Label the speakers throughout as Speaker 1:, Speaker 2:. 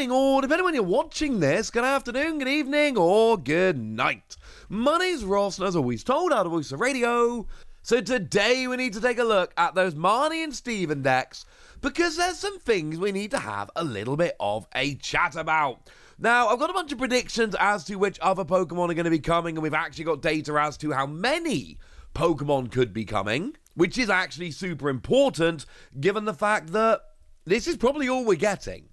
Speaker 1: morning, or depending when you're watching this, good afternoon, good evening, or good night. My name's Ross, and as always told, out of Voice of Radio. So today we need to take a look at those Marnie and Steven decks, because there's some things we need to have a little bit of a chat about. Now, I've got a bunch of predictions as to which other Pokemon are going to be coming, and we've actually got data as to how many Pokemon could be coming, which is actually super important, given the fact that this is probably all we're getting.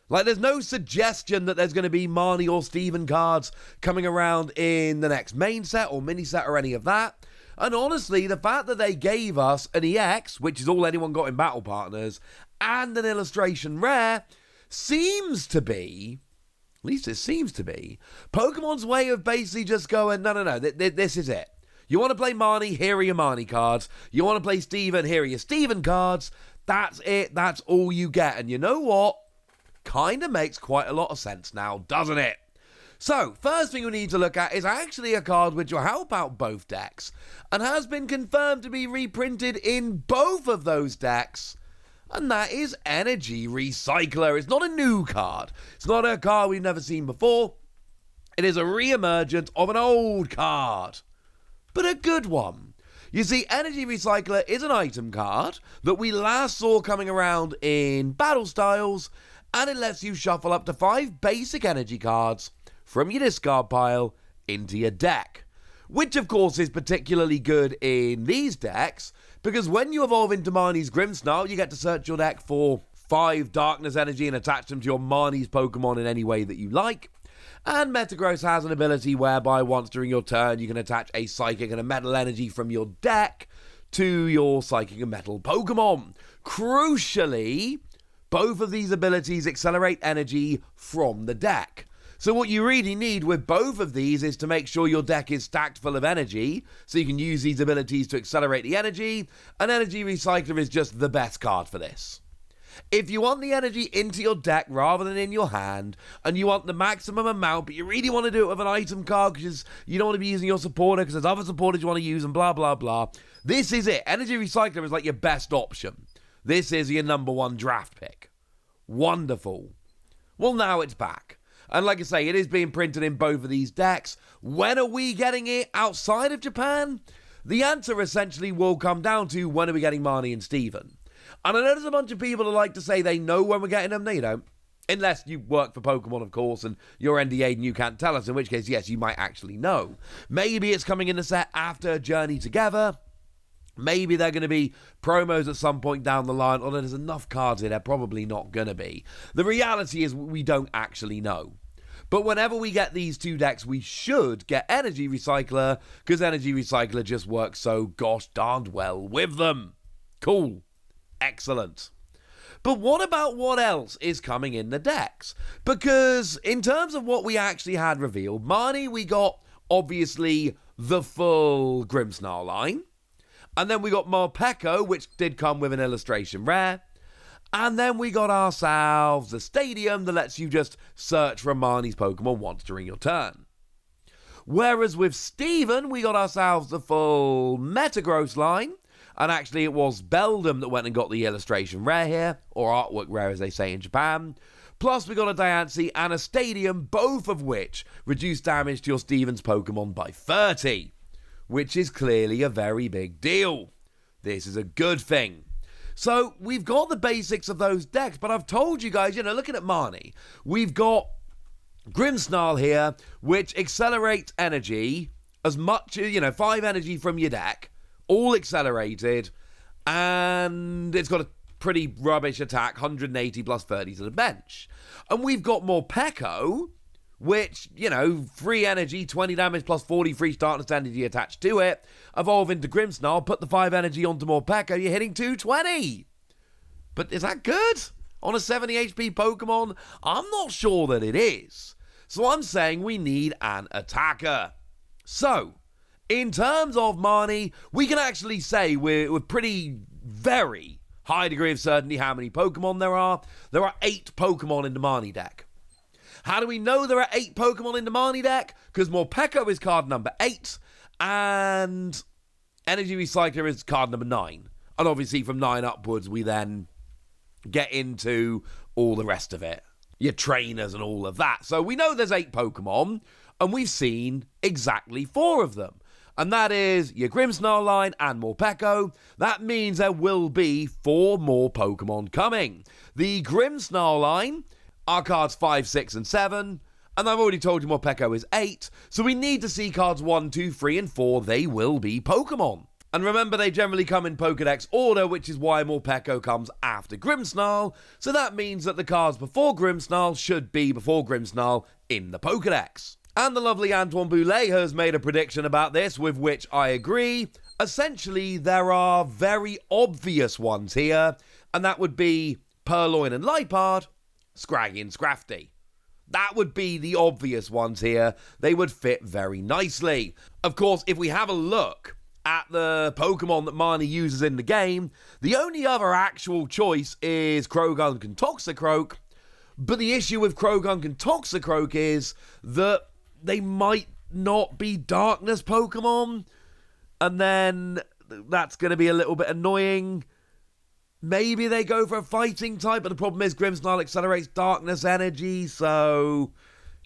Speaker 1: Like, there's no suggestion that there's going to be Marnie or Steven cards coming around in the next main set or mini set or any of that. And honestly, the fact that they gave us an EX, which is all anyone got in Battle Partners, and an illustration rare, seems to be, at least it seems to be, Pokemon's way of basically just going, no, this is it. You want to play Marnie, here are your Marnie cards. You want to play Steven, here are your Steven cards. That's it, that's all you get. And you know what? Kind of makes quite a lot of sense now, doesn't it? So, first thing we need to look at is actually a card which will help out both decks, and has been confirmed to be reprinted in both of those decks, and that is Energy Recycler. It's not a new card. It's not a card we've never seen before. It is a re-emergence of an old card, but a good one. You see, Energy Recycler is an item card that we last saw coming around in Battle Styles, and it lets you shuffle up to 5 basic energy cards from your discard pile into your deck. Which, of course, is particularly good in these decks, because when you evolve into Marnie's Grimmsnarl, you get to search your deck for 5 Darkness Energy and attach them to your Marnie's Pokemon in any way that you like. And Metagross has an ability whereby once during your turn, you can attach a Psychic and a Metal Energy from your deck to your Psychic and Metal Pokemon. Crucially, both of these abilities accelerate energy from the deck. So what you really need with both of these is to make sure your deck is stacked full of energy, so you can use these abilities to accelerate the energy, and Energy Recycler is just the best card for this. If you want the energy into your deck rather than in your hand, and you want the maximum amount, but you really want to do it with an item card because you don't want to be using your supporter because there's other supporters you want to use and blah, blah, blah, this is it. Energy Recycler is like your best option. This is your number 1 draft pick. Wonderful. Well, now it's back. And like I say, it is being printed in both of these decks. When are we getting it outside of Japan? The answer essentially will come down to when are we getting Marnie and Steven. And I know there's a bunch of people that like to say they know when we're getting them. No, you don't. Unless you work for Pokemon, of course, and you're NDA'd and you can't tell us, in which case, yes, you might actually know. Maybe it's coming in the set after Journey Together. Maybe they're going to be promos at some point down the line, although there's enough cards here, they're probably not going to be. The reality is we don't actually know. But whenever we get these 2 decks, we should get Energy Recycler, because Energy Recycler just works so gosh darned well with them. Cool. Excellent. But what about what else is coming in the decks? Because in terms of what we actually had revealed, Marnie, we got, obviously, the full Grimmsnarl line. And then we got Morpeko, which did come with an illustration rare. And then we got ourselves a stadium that lets you just search for Marnie's Pokemon once during your turn. Whereas with Steven, we got ourselves the full Metagross line. And actually it was Beldum that went and got the illustration rare here, or artwork rare as they say in Japan. Plus we got a Diancie and a Stadium, both of which reduce damage to your Steven's Pokemon by 30. Which is clearly a very big deal. This is a good thing. So, we've got the basics of those decks, but I've told you guys, looking at Marnie, we've got Grimmsnarl here, which accelerates energy as much as, 5 energy from your deck, all accelerated, and it's got a pretty rubbish attack, 180 plus 30 to the bench. And we've got Morpeko, which, 3 energy, 20 damage plus 40 free starters energy attached to it. Evolve into Grimmsnarl, put the 5 energy onto Morpeko, you're hitting 220. But is that good? On a 70 HP Pokemon? I'm not sure that it is. So I'm saying we need an attacker. So, in terms of Marnie, we can actually say we're pretty, very high degree of certainty how many Pokemon there are. There are 8 Pokemon in the Marnie deck. How do we know there are 8 Pokemon in the Marnie deck? Because Morpeko is card number 8, and Energy Recycler is card number 9. And obviously from 9 upwards, we then get into all the rest of it. your trainers and all of that. So we know there's 8 Pokemon, and we've seen exactly 4 of them. And that is your Grimmsnarl line and Morpeko. That means there will be 4 more Pokemon coming. The Grimmsnarl line are cards 5, 6, and 7. And I've already told you Morpeko is 8. So we need to see cards 1, 2, 3, and 4. They will be Pokemon. And remember, they generally come in Pokedex order, which is why Morpeko comes after Grimmsnarl. So that means that the cards before Grimmsnarl should be before Grimmsnarl in the Pokedex. And the lovely Antoine Boulet has made a prediction about this, with which I agree. Essentially, there are very obvious ones here, and that would be Purloin and Liepard, Scraggy and Scrafty. That would be the obvious ones here. They would fit very nicely. Of course, if we have a look at the Pokemon that Marnie uses in the game, the only other actual choice is Croagunk and Toxicroak. But the issue with Croagunk and Toxicroak is that they might not be Darkness Pokemon, and then that's going to be a little bit annoying. Maybe they go for a fighting type, but the problem is Grimmsnarl accelerates Darkness energy, so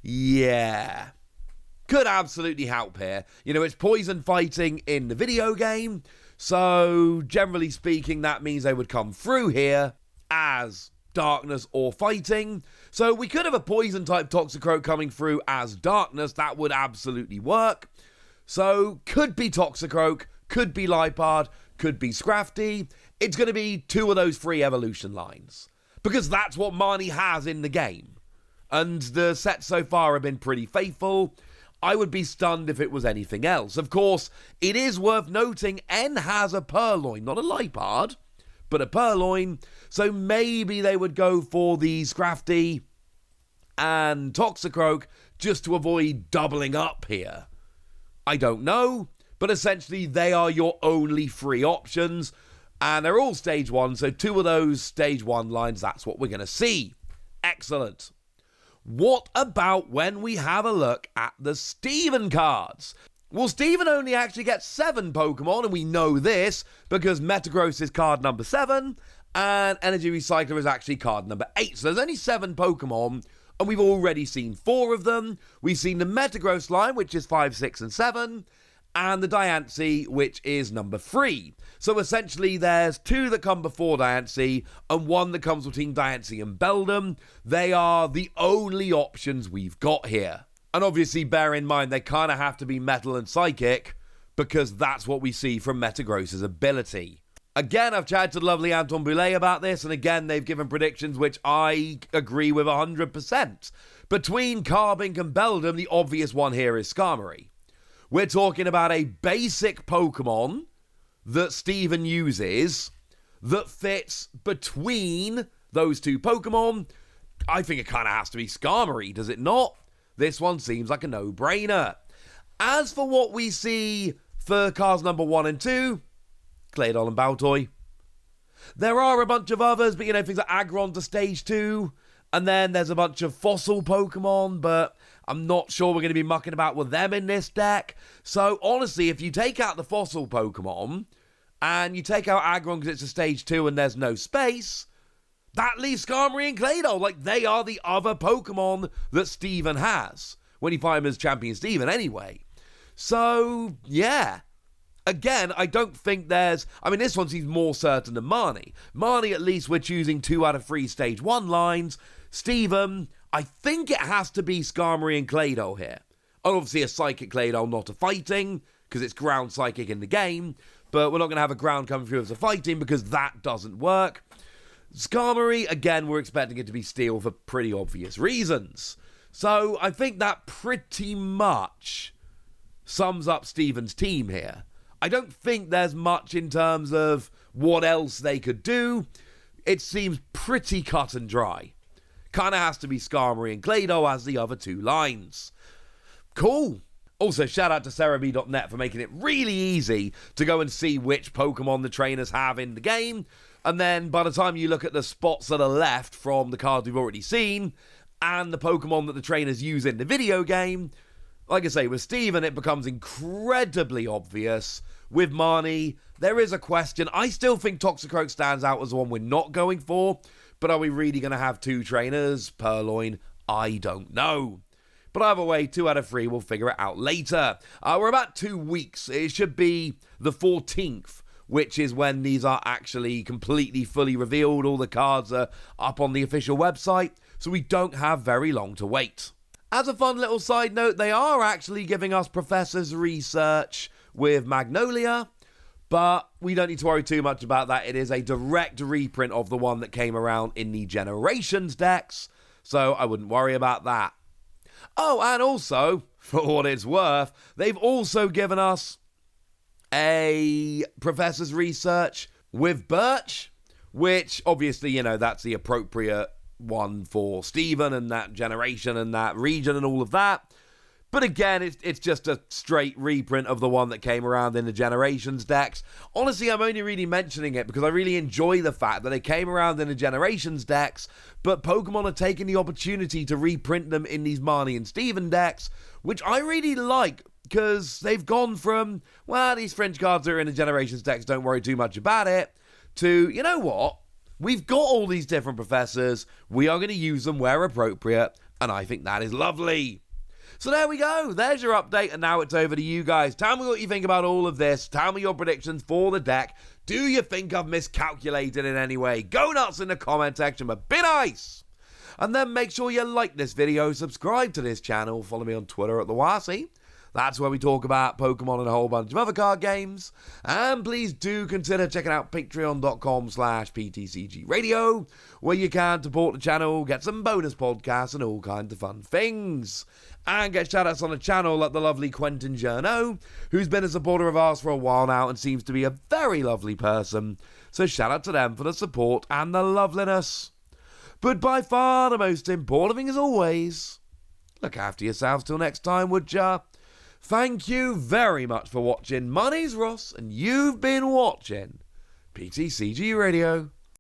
Speaker 1: yeah. Could absolutely help here. You know, it's poison fighting in the video game, so generally speaking, that means they would come through here as Darkness or fighting. So we could have a poison type Toxicroak coming through as Darkness. That would absolutely work. So could be Toxicroak, could be Liepard, could be Scrafty. It's going to be 2 of those 3 evolution lines, because that's what Marnie has in the game. And the sets so far have been pretty faithful. I would be stunned if it was anything else. Of course, it is worth noting N has a Purloin, not a Liepard, but a Purloin. So maybe they would go for the Scrafty and Toxicroak just to avoid doubling up here. I don't know, but essentially they are your only 3 options, and they're all stage 1, so 2 of those stage 1 lines, that's what we're going to see. Excellent. What about when we have a look at the Steven cards? Well, Steven only actually gets 7 Pokemon, and we know this because Metagross is card number 7, and Energy Recycler is actually card number 8. So there's only 7 Pokemon, and we've already seen 4 of them. We've seen the Metagross line, which is 5, 6, and 7, and the Diancie, which is number 3. So essentially, there's 2 that come before Diancie, and 1 that comes between Diancie and Beldum. They are the only options we've got here. And obviously, bear in mind, they kind of have to be Metal and Psychic, because that's what we see from Metagross's ability. Again, I've chatted to the lovely Antoine Boulet about this, and again, they've given predictions which I agree with 100%. Between Carbink and Beldum, the obvious one here is Skarmory. We're talking about a basic Pokemon that Steven uses that fits between those 2 Pokemon. I think it kind of has to be Skarmory, does it not? This one seems like a no-brainer. As for what we see for cards number 1 and 2, Claydol and Baltoy. There are a bunch of others, but you know, things like Aggron to stage 2, and then there's a bunch of fossil Pokemon, but I'm not sure we're going to be mucking about with them in this deck. So honestly, if you take out the fossil Pokemon, and you take out Aggron because it's a stage 2 and there's no space, that leaves Skarmory and Claydol. Like, they are the other Pokemon that Steven has, when you find him as Champion Steven anyway. So, yeah. Again, I don't think there's... I mean, this one seems more certain than Marnie. Marnie, at least, we're choosing 2 out of 3 stage 1 lines. Steven, I think it has to be Skarmory and Claydol here. Obviously, a Psychic Claydol, not a fighting, because it's ground Psychic in the game. But we're not going to have a ground coming through as a fighting, because that doesn't work. Skarmory, again, we're expecting it to be Steel for pretty obvious reasons. So I think that pretty much sums up Steven's team here. I don't think there's much in terms of what else they could do. It seems pretty cut and dry. Kind of has to be Skarmory and Claydol as the other 2 lines. Cool. Also, shout out to Cerebi.net for making it really easy to go and see which Pokemon the trainers have in the game. And then by the time you look at the spots that are left from the cards we've already seen and the Pokemon that the trainers use in the video game, like I say, with Steven, it becomes incredibly obvious. With Marnie, there is a question. I still think Toxicroak stands out as the one we're not going for, But are we really going to have 2 trainers? Purloin? I don't know. But either way, 2 out of 3, we'll figure it out later. We're about 2 weeks. It should be the 14th, which is when these are actually completely fully revealed. All the cards are up on the official website, so we don't have very long to wait. As a fun little side note, they are actually giving us Professor's Research with Magnolia, but we don't need to worry too much about that. It is a direct reprint of the one that came around in the Generations decks, so I wouldn't worry about that. Oh, and also, for what it's worth, they've also given us a Professor's Research with Birch, which obviously, that's the appropriate one for Steven and that generation and that region and all of that. But again, it's just a straight reprint of the one that came around in the Generations decks. Honestly, I'm only really mentioning it because I really enjoy the fact that it came around in the Generations decks, but Pokemon are taking the opportunity to reprint them in these Marnie and Steven decks, which I really like because they've gone from, well, these French cards are in the Generations decks, don't worry too much about it, to, you know what? We've got all these different professors, we are going to use them where appropriate, and I think that is lovely. So there we go, there's your update, and now it's over to you guys. Tell me what you think about all of this, tell me your predictions for the deck. Do you think I've miscalculated in any way? Go nuts in the comment section, but be nice! And then make sure you like this video, subscribe to this channel, follow me on Twitter at TheWasi. That's where we talk about Pokemon and a whole bunch of other card games. And please do consider checking out patreon.com/PTCG Radio, where you can support the channel, get some bonus podcasts and all kinds of fun things. And get shoutouts on the channel like the lovely Quentin Journeau, who's been a supporter of ours for a while now and seems to be a very lovely person. So shout out to them for the support and the loveliness. But by far the most important thing as always, look after yourselves till next time, would ya? Thank you very much for watching. My name's Ross, and you've been watching PTCG Radio.